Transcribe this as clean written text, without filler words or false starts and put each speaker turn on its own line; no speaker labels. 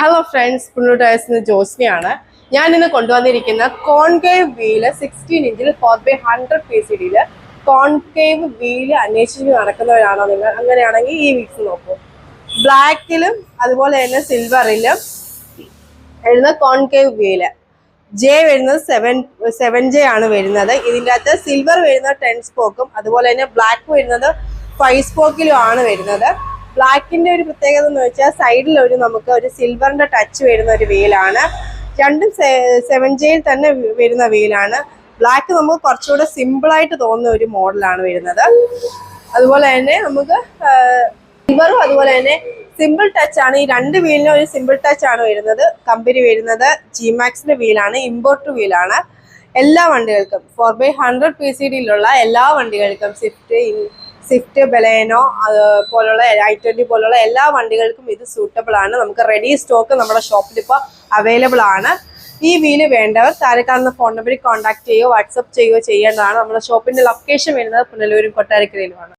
Hello friends, പുണ്ണൂട്ടേഴ്സിന് ജോസ്നിയാണ്. ഞാൻ ഇന്ന് കൊണ്ടുവന്നിരിക്കുന്ന concave wheel 16 ഇഞ്ചിൽ 4x100 PCDയിൽ കോൺകേവ് വീല് അന്വേഷിച്ച് നടക്കുന്നവരാണോ നിങ്ങൾ? അങ്ങനെയാണെങ്കിൽ ഈ വീക്സ് നോക്കൂ. ബ്ലാക്കിലും അതുപോലെ തന്നെ സിൽവറിലും വരുന്ന കോൺകേവ് വീല് ജെ വരുന്നത് 7J ആണ് വരുന്നത്. ഇതിൻ്റെ അകത്ത് സിൽവർ വരുന്നത് 10 സ്പോക്കും അതുപോലെ തന്നെ ബ്ലാക്ക് വരുന്നത് 5 സ്പോക്കിലും ആണ് വരുന്നത്. ബ്ലാക്കിന്റെ ഒരു പ്രത്യേകത എന്ന് വെച്ചാൽ സൈഡിൽ നമുക്ക് ഒരു സിൽവറിന്റെ ടച്ച് വരുന്ന ഒരു വീലാണ്. രണ്ടും 7Jയിൽ തന്നെ വരുന്ന വീലാണ്. ബ്ലാക്ക് നമുക്ക് കുറച്ചുകൂടെ സിമ്പിളായിട്ട് തോന്നുന്ന ഒരു മോഡലാണ് വരുന്നത്. അതുപോലെ തന്നെ നമുക്ക് സിൽവറും അതുപോലെ തന്നെ സിമ്പിൾ ടച്ച് ആണ്. ഈ രണ്ട് വീലിനും ഒരു സിമ്പിൾ ടച്ച് ആണ് വരുന്നത്. കമ്പനി വരുന്നത് ജിമാക്സിന്റെ വീലാണ്, ഇമ്പോർട്ട് വീലാണ്. എല്ലാ വണ്ടികൾക്കും 4x100 PCDയിലുള്ള എല്ലാ വണ്ടികൾക്കും സ്വിഫ്റ്റ് ബലേനോ പോലുള്ള i20 പോലുള്ള എല്ലാ വണ്ടികൾക്കും ഇത് സൂട്ടബിൾ ആണ്. നമുക്ക് റെഡി സ്റ്റോക്ക് നമ്മുടെ ഷോപ്പിൽ ഇപ്പോൾ അവൈലബിൾ ആണ്. ഈ വീല് വേണ്ടവർ താഴെ കാണുന്ന ഫോൺ നമ്പറിൽ കോൺടാക്ട് ചെയ്യുകയോ വാട്സപ്പ് ചെയ്യുകയോ ചെയ്യേണ്ടതാണ്. നമ്മുടെ ഷോപ്പിന്റെ ലൊക്കേഷൻ വരുന്നത് പുനലൂരും കൊട്ടാരക്കരയിലുമാണ്.